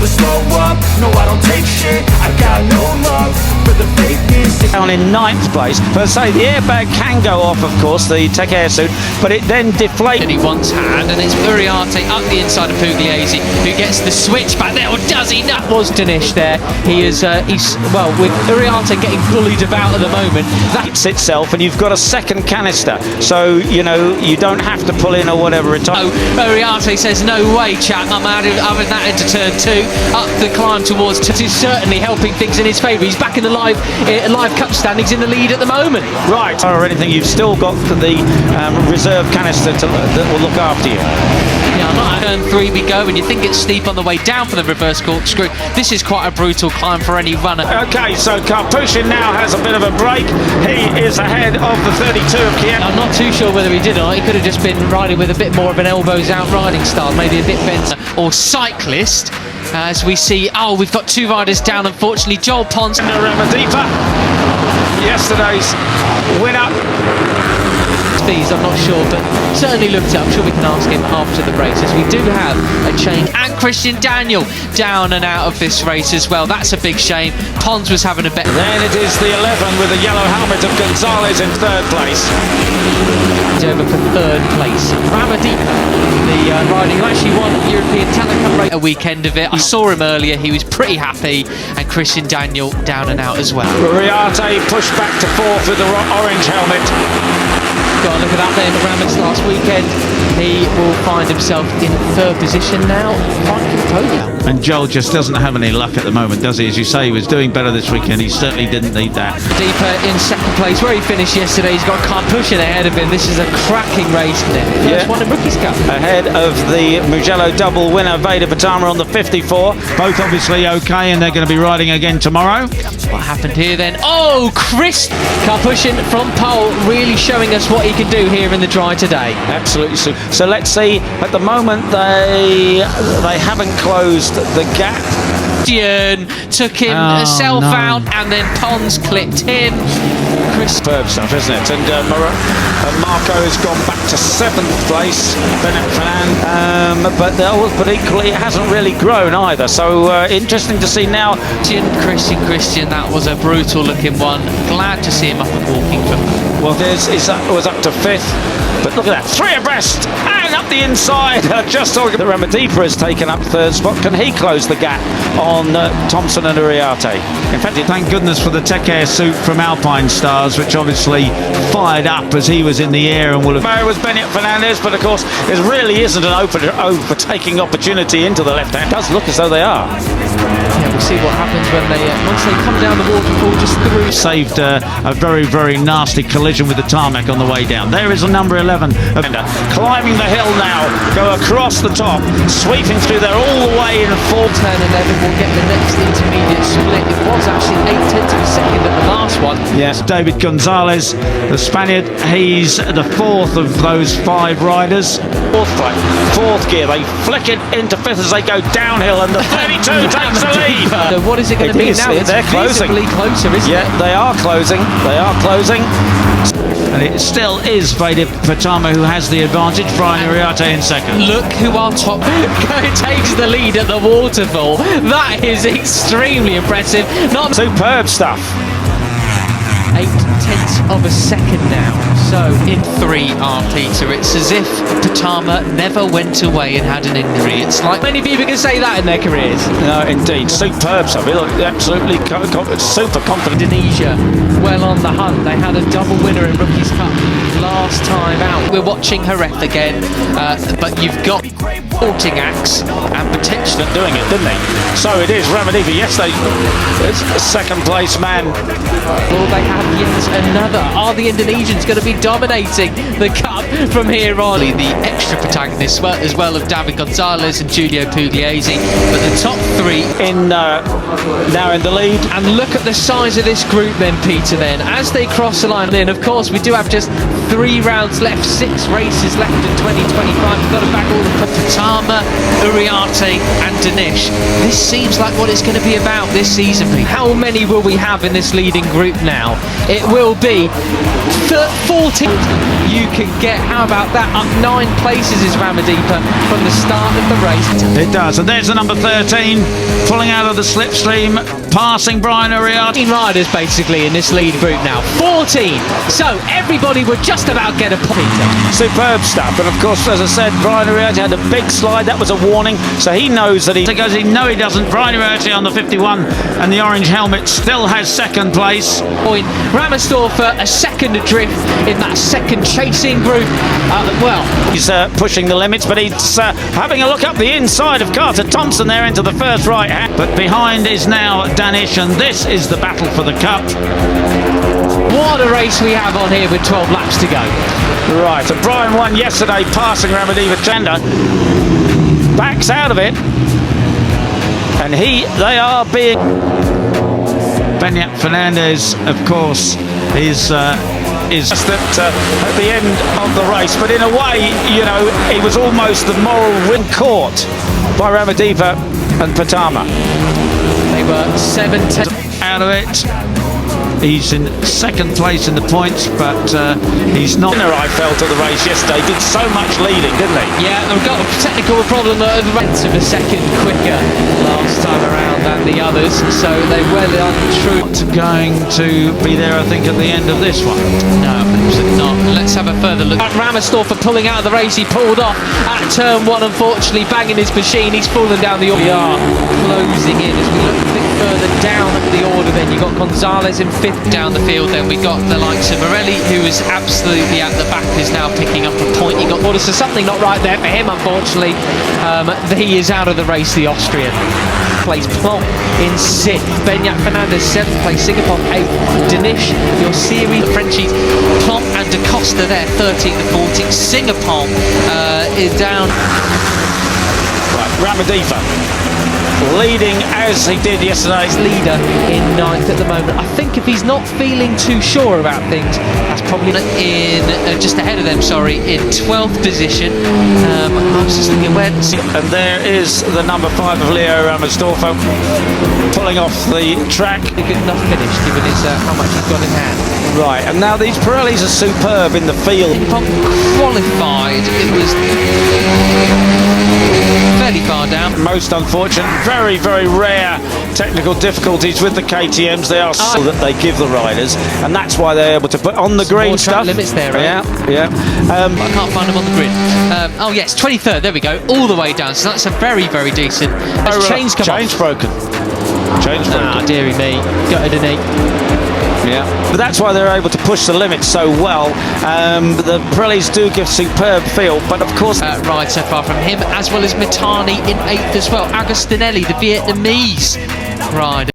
never slow up, no I don't take shit. I got no love for the fakeness. Down in 9th place, but say the airbag can go off, of course, the tech air suit, but it then deflates. He once had, and it's Uriarte up the inside of Pugliese who gets the switch back there, or does he? That was Dinesh there. He is, well, with Uriarte getting bullied about at the moment, That's itself, and you've got a second canister, so you know you don't have to pull in or whatever. Uriarte says, no way, chap, I'm having that into turn 2, up the climb towards 2. It is certainly helping things in his favour. He's back in the live cup standings, in the lead at the moment. Right, or anything, you've still got the reserve canister that will look after you. Yeah, not turn 3 we go, and you think it's steep on the way down for the reverse corkscrew. This is quite a brutal climb for any runner. Okay, so Karpushin now has a bit of a break. He is ahead of the 32 of Kiev. I'm not too sure whether he did or not. He could have just been riding with a bit more of an elbows out riding style, maybe a bit bent. Or cyclist, as we see, we've got 2 riders down, unfortunately. Joel Pons. Ramadipa, yesterday's winner. I'm not sure, but certainly looked up. I'm sure we can ask him after the race, as we do have a change. And Christian Daniel down and out of this race as well. That's a big shame. Pons was having a better. Then it is the 11 with the yellow helmet of Gonzalez in 3rd place. Over for 3rd place. Ramadipa, the rider who actually won the European Talent Cup race a weekend of it. I saw him earlier. He was pretty happy. And Christian Daniel down and out as well. Uriarte pushed back to 4th with the orange helmet. Got a look at that there in the Ramix last weekend. He will find himself in 3rd position now, fighting the podium. And Joel just doesn't have any luck at the moment, does he? As you say, he was doing better this weekend. He certainly didn't need that. Deeper in 2nd place, where he finished yesterday. He's got Karpushin ahead of him. This is a cracking race there. First one in Rookies Cup. Ahead of the Mugello double winner, Veda Prtama on the 54. Both obviously okay, and they're going to be riding again tomorrow. What happened here then? Oh, Chris Karpushin from pole, really showing us what he can do here in the dry today. Absolutely. So let's see. At the moment, they haven't closed the gap. Dion took himself out, and then Pons clipped him. Superb stuff, isn't it? And Marco has gone back to 7th place. But equally, it hasn't really grown either. So interesting to see now. Christian, that was a brutal looking one. Glad to see him up and walking for. Well, it was up to 5th. But look at that, 3 abreast and up the inside. Just talking, the Ramadipa has taken up 3rd spot. Can he close the gap on Thompson and Uriarte? In fact, Thank goodness for the tech air suit from Alpine Stars, which obviously fired up as he was in the air and will have. It was Bennett Fernandez, but of course, there really isn't an overtaking opportunity into the left hand. It does look as though they are. Yeah, we'll see what happens when once they come down the waterfall just through. Saved a very, very nasty collision with the tarmac on the way down. There is a number 11. Climbing the hill now, go across the top, sweeping through there all the way in 4. Turn 11 will get the next intermediate split. It was actually 8/10 of a second at the last one. Yes, David Gonzalez, the Spaniard, he's the 4th of those 5 riders. 4th gear, they flick it into 5th as they go downhill, and the 32 takes the lead. So what is it going to be now? They're closing. Closer, isn't it? Yeah, they are closing. They are closing. And it still is Veda Prtama who has the advantage, Brian Uriarte in 2nd. Look who our top takes the lead at the waterfall. That is extremely impressive. Not superb stuff. 8/10 of a second now. So in 3, Arteta, it's as if Prtama never went away and had an injury. It's like many people can say that in their careers. No, indeed, superb stuff. He looked absolutely super confident. Indonesia, well on the hunt. They had a double winner in Rookies Cup last time out. We're watching Jerez again, but you've got sporting acts and potential doing it, didn't he? So it is Ramadipa. Yesterday, it's a 2nd place man. Will they have yet another? Are the Indonesians going to be dominating the cup from here on? The extra protagonists as well of David Gonzalez and Giulio Pugliese, but the top 3 now in the lead. And look at the size of this group then, Peter, then as they cross the line. Then of course we do have just 3 rounds left, 6 races left in 2025. We've got to back all the Prtama Prtama, Uriarte and Danish. This seems like what it's going to be about this season. How many will we have in this leading group now? It will be 14. You can get, how about that, up 9 places is Ramadipa from the start of the race. It does, and there's the number 13 pulling out of the slipstream, passing Brian Uriarte. 14 riders basically in this lead group now. 14. So everybody would just about get a point. Superb stuff, and of course, as I said, Brian Uriarte had a big slide. That was a warning, so he knows that he doesn't. Brian Uriarte on the 51 and the orange helmet still has second place. Point. Ramersdorfer a second adrift in that second chasing group. He's pushing the limits, but he's having a look up the inside of Carter Thompson there into the first right hand. But behind is now Danish, and this is the battle for the cup. What a race we have on here with 12 laps to go. Right, and Brian won yesterday, passing Prtama Dianggap. Backs out of it, and they are being... Benyat Fernandez, of course, is just at the end of the race, but in a way, you know, it was almost the moral win caught by Ramadipa and Prtama. They were 7-10 out of it. He's in second place in the points, but he's not. I felt at the race yesterday did so much leading, didn't he? Yeah, they've got a technical problem at the race of a second quicker last time around than the others, so they well untrue. Going to be there, I think, at the end of this one. No, absolutely not. Let's have a further look. Ramersdorfer pulling out of the race. He pulled off at turn 1, unfortunately, banging his machine. He's fallen down the order. We are closing in as we look a bit further down the order. Then you've got Gonzalez in 5th down the field. Then we got the likes of Morelli, who is absolutely at the back, is now picking up a point. He got orders, so something not right there for him, unfortunately. He is out of the race, the Austrian. Place Plonk in 6th, Benyat Fernandez 7th place, Singapore 8th, Danish, your series, the Frenchies, Plonk and Da Costa there 13th and 14th, Singapore is down. Right, Ramadipa leading as he did yesterday. Leader in 9th at the moment. I think if he's not feeling too sure about things, that's probably in just ahead of them, sorry, in 12th position. I was just thinking where. And there is the number 5 of Leo Ramersdorfer pulling off the track. A good enough finish given his how much he's got in hand. Right, and now these Pirellis are superb in the field. Qualified, it was fairly far down. Most unfortunate, very, very rare technical difficulties with the KTMs. They are so that they give the riders, and that's why they're able to put on the green stuff. Limits there, right? Yeah. I can't find them on the grid. Oh yes, 23rd. There we go, all the way down. So that's a very, very decent. Chains come Change off. broken. Change broken. Ah, dearie me, gutted a knee. Yeah, but that's why they're able to push the limits so well. The Pirellis do give superb feel, but of course ride so far from him, as well as Mitani in 8th as well. Agostinelli, the Vietnamese rider.